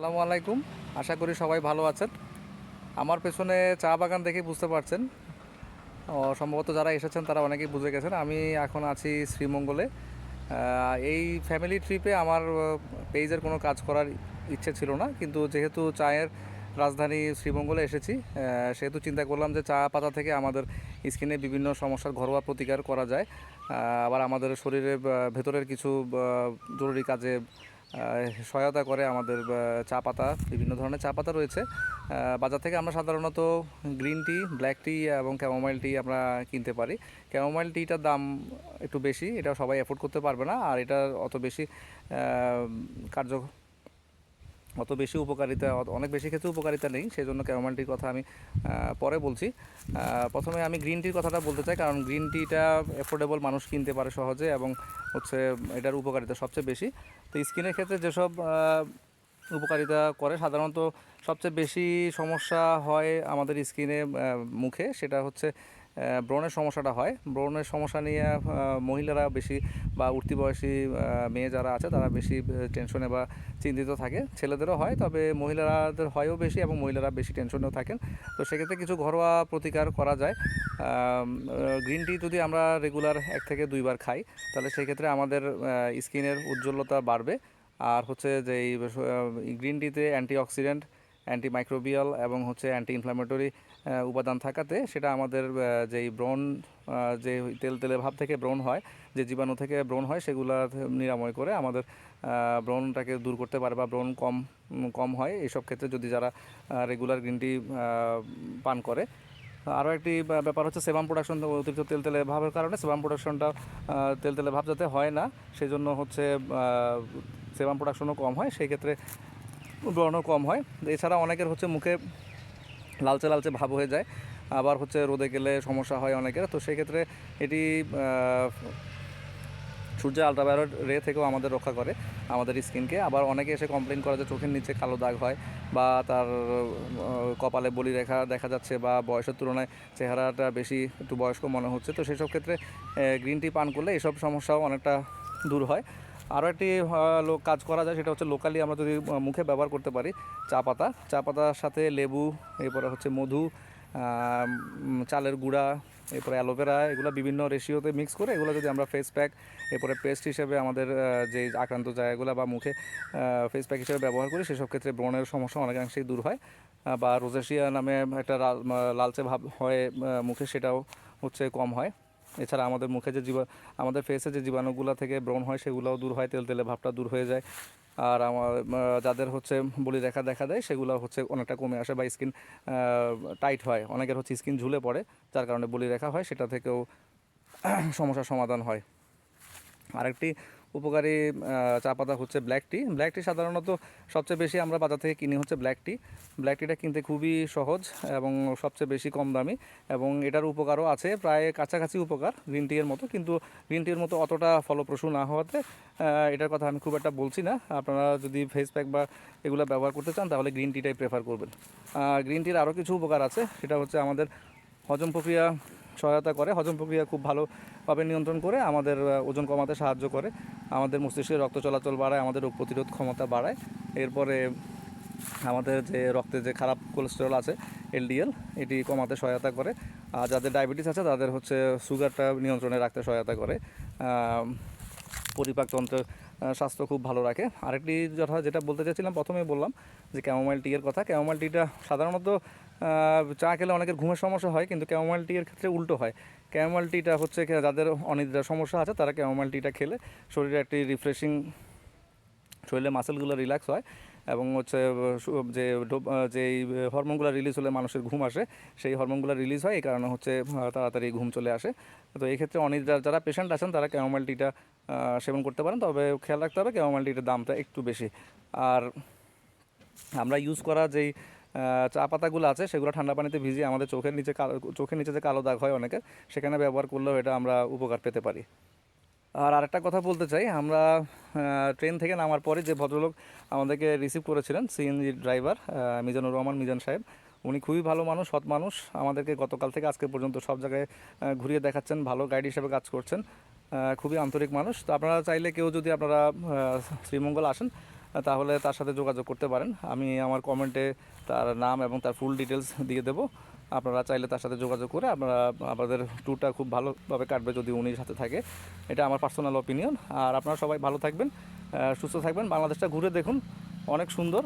আসসালামু আলাইকুম। আশা করি সবাই ভালো আছেন। আমার পেছনে চা বাগান দেখে বুঝতে পারছেন, সম্ভবত যারা এসেছেন তারা অনেকেই বুঝে গেছেন আমি এখন আছি শ্রীমঙ্গলে। এই ফ্যামিলি ট্রিপে আমার পেজের কোনো কাজ করার ইচ্ছে ছিল না, কিন্তু যেহেতু চায়ের রাজধানী শ্রীমঙ্গলে এসেছি, সেহেতু চিন্তা করলাম যে চা পাতা থেকে আমাদের স্কিনে বিভিন্ন সমস্যার ঘরোয়া প্রতিকার করা যায়। আবার আমাদের শরীরের ভেতরের কিছু জরুরি কাজে সহায়তা করে আমাদের চা পাতা। বিভিন্ন ধরনের চা পাতা রয়েছে বাজার থেকে। আমরা সাধারণত গ্রিন টি, ব্ল্যাক টি এবং ক্যামোমাইল টি আমরা কিনতে পারি। ক্যামোমাইল টিটার দাম একটু বেশি, এটা সবাই অ্যাফোর্ড করতে পারবে না, আর এটা অত বেশি কার্য অত বেশি উপকারিতা, অনেক বেশি ক্ষেত্রে উপকারিতা নেই, সেই জন্য ক্যামোমাইল টির কথা আমি পরে বলছি। প্রথমে আমি গ্রিন টির কথাটা বলতে চাই, কারণ গ্রিন টিটা অ্যাফোর্ডেবল, মানুষ কিনতে পারে সহজে এবং হচ্ছে এটার উপকারিতা সবচেয়ে বেশি। তো স্কিনের ক্ষেত্রে যেসব উপকারিতা করে, সাধারণত সবচেয়ে বেশি সমস্যা হয় আমাদের স্কিনে, মুখে, সেটা হচ্ছে ব্রণের সমস্যাটা হয়। ব্রণের সমস্যা নিয়ে মহিলারা বেশি, বা উঠতি বয়সী মেয়ে যারা আছে তারা বেশি টেনশনে বা চিন্তিত থাকে। ছেলেদেরও হয়, তবে মহিলাদের হয়ও বেশি এবং মহিলারা বেশি টেনশনেও থাকেন। তো সেক্ষেত্রে কিছু ঘরোয়া প্রতিকার করা যায়। গ্রিন টি যদি আমরা রেগুলার 1 থেকে 2 বার খাই, তাহলে সেক্ষেত্রে আমাদের স্কিনের উজ্জ্বলতা বাড়বে। আর হচ্ছে যে এই গ্রিন টিতে অ্যান্টিঅক্সিডেন্ট, অ্যান্টিমাইক্রোবিয়াল এবং হচ্ছে অ্যান্টি ইনফ্ল্যামেটরি উপাদান থাকাতে সেটা আমাদের যেই ব্রণ, যে তেল তেলে ভাব থেকে ব্রণ হয়, যে জীবাণু থেকে ব্রণ হয়, সেগুলো নিরাময় করে আমাদের ব্রণটাকে দূর করতে পারে, বা ব্রণ কম কম হয় এইসব ক্ষেত্রে যদি যারা রেগুলার গ্রিন টি পান করে। আরও একটি ব্যাপার হচ্ছে সেবাম প্রোডাকশন। অতিরিক্ত তেল তেলে ভাবের কারণে সেবাম প্রোডাকশনটা, তেল তেলে ভাব যাতে হয় না, সেই জন্য হচ্ছে সেবাম প্রোডাকশনও কম হয়, সেই ক্ষেত্রে ব্রণও কম হয়। এছাড়া অনেকের হচ্ছে মুখে লালচে লালচে ভাব হয়ে যায়, আবার হচ্ছে রোদে গেলে সমস্যা হয় অনেকের। তো সেক্ষেত্রে এটি সূর্যের আলট্রাভায়োলেট রে থেকেও আমাদের রক্ষা করে আমাদের স্কিনকে। আবার অনেকে এসে কমপ্লেন করে যে চোখের নিচে কালো দাগ হয়, বা তার কপালে বলি রেখা দেখা যাচ্ছে, বা বয়সের তুলনায় চেহারাটা বেশি একটু বয়স্ক মনে হচ্ছে। তো সেসব ক্ষেত্রে গ্রিন টি পান করলে এসব সমস্যাও অনেকটা দূর হয়। আরও একটি কাজ করা যায়, সেটা হচ্ছে লোকালি আমরা যদি মুখে ব্যবহার করতে পারি চা পাতার সাথে লেবু, এরপরে হচ্ছে মধু, চালের গুঁড়া, এরপরে অ্যালোভেরা, এগুলো বিভিন্ন রেশিওতে মিক্স করে এগুলো যদি আমরা ফেস প্যাক, এরপরে পেস্ট হিসেবে আমাদের যে আক্রান্ত জায়গাগুলো বা মুখে ফেস প্যাক হিসেবে ব্যবহার করি, সেসব ক্ষেত্রে ব্রণের সমস্যা অনেকাংশেই দূর হয়। বা রোজেশিয়া নামে একটা লালচে ভাব হয় মুখে, সেটাও হচ্ছে কম হয়। এছাড়া আমাদের মুখে যে আমাদের ফেসে যে জীবাণুগুলো থেকে ব্রণ হয়, সেগুলোও দূর হয়, তেল তেলে ভাবটা দূর হয়ে যায়। আর আমার যাদের হচ্ছে বলি রেখা দেখা দেয়, সেগুলো হচ্ছে অনেকটা কমে আসে, বা স্কিন টাইট হয়, অনেকের হচ্ছে স্কিন ঝুলে পড়ে, যার কারণে বলি রেখা হয়, সেটা থেকেও সমস্যার সমাধান হয়। আরেকটি উপকারী চা পাতা হচ্ছে ব্ল্যাক টি। ব্ল্যাক টি সাধারণত সবচেয়ে বেশি আমরা বাজার থেকে কিনি হচ্ছে ব্ল্যাক টি। ব্ল্যাক টিটা কিনতে খুবই সহজ এবং সবচেয়ে বেশি কম দামি, এবং এটার উপকারও আছে, প্রায় কাছাকাছি উপকার গ্রিন টি এর মতো, কিন্তু গ্রিন টির মতো অতটা ফলপ্রসূ না হওয়াতে এটার কথা আমি খুব একটা বলছি না। আপনারা যদি ফেস প্যাক বা এগুলো ব্যবহার করতে চান, তাহলে গ্রিন টিটাই প্রেফার করবেন। গ্রিন টির আরও কিছু উপকার আছে, সেটা হচ্ছে আমাদের হজম প্রক্রিয়া সহায়তা করে, হজম প্রক্রিয়া খুব ভালোভাবে নিয়ন্ত্রণ করে, আমাদের ওজন কমাতে সাহায্য করে, আমাদের মস্তিষ্কে রক্ত চলাচল বাড়ায়, আমাদের রোগ প্রতিরোধ ক্ষমতা বাড়ায়। এরপরে আমাদের যে রক্তে যে খারাপ কোলেস্টেরল আছে, এলডিএল, এটি কমাতে সহায়তা করে। আর যাদের ডায়াবেটিস আছে তাদের হচ্ছে সুগারটা নিয়ন্ত্রণে রাখতে সহায়তা করে। পরিপাকতন্ত্রের স্বাস্থ্য খুব ভালো রাখে। আরেকটি যেটা বলতে চাইছিলাম, প্রথমেই বললাম যে ক্যামোমাইল টি এর কথা। ক্যামোমাইল টিটা সাধারণত চা খেলে অনেকের ঘুমের সমস্যা হয়, কিন্তু ক্যামোমাইল টি এর ক্ষেত্রে উল্টো হয়। ক্যামোমাইল টিটা হচ্ছে যাদের অনিদ্রার সমস্যা আছে, তারা ক্যামোমাইল টিটা খেলে শরীরে একটি রিফ্রেশিং, শরীরের মাসেলগুলো রিল্যাক্স হয়, এবং হচ্ছে যে যেই হরমোনগুলো রিলিজ হলে মানুষের ঘুম আসে, সেই হরমোনগুলো রিলিজ হয়, এই কারণে হচ্ছে তাড়াতাড়ি ঘুম চলে আসে। তো এই ক্ষেত্রে অনিদ্রার যারা পেশেন্ট আছেন, তারা ক্যামোমাইল টিটা সেবন করতে পারেন, তবে খেয়াল রাখতে হবে ক্যামোমাইল টিটার দামটা একটু বেশি। আর আমরা ইউজ করা যেই চা পাতাগুলো আছে, সেগুলো ঠান্ডা পানিতে ভিজিয়ে আমাদের চোখের নিচে যে কালো দাগ হয় অনেকের, সেখানে ব্যবহার করলেও এটা আমরা উপকার পেতে পারি। আর আরেকটা কথা বলতে চাই, আমরা ট্রেন থেকে নামার পরে যে ভদ্রলোক আমাদেরকে রিসিভ করেছিলেন, সিএনজি ড্রাইভার মিজানুর রহমান মিজান সাহেব, উনি খুবই ভালো মানুষ, সৎ মানুষ। আমাদেরকে গতকাল থেকে আজকে পর্যন্ত সব জায়গায় ঘুরিয়ে দেখাচ্ছেন, ভালো গাইড হিসেবে কাজ করছেন, খুবই আন্তরিক মানুষ। তো আপনারা চাইলে কেউ যদি আপনারা শ্রীমঙ্গল আসেন, তাহলে তার সাথে যোগাযোগ করতে পারেন। আমি আমার কমেন্টে তার নাম এবং তার ফুল ডিটেলস দিয়ে দেবো। আপনারা চাইলে তার সাথে যোগাযোগ করে আপনারা আমাদের ট্যুরটা খুব ভালোভাবে কাটবে যদি উনির সাথে থাকে। এটা আমার পার্সোনাল অপিনিয়ন। আর আপনারা সবাই ভালো থাকবেন, সুস্থ থাকবেন। বাংলাদেশটা ঘুরে দেখুন, অনেক সুন্দর।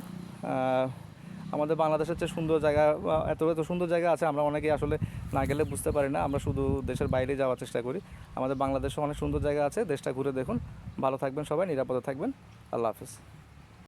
আমাদের বাংলাদেশের চেয়ে সুন্দর জায়গা, এত এত সুন্দর জায়গা আছে, আমরা অনেকেই আসলে না গেলে বুঝতে পারি না। আমরা শুধু দেশের বাইরে যাওয়ার চেষ্টা করি। আমাদের বাংলাদেশে অনেক সুন্দর জায়গা আছে, দেশটা ঘুরে দেখুন। ভালো থাকবেন সবাই, নিরাপদে থাকবেন। আল্লাহ হাফিজ।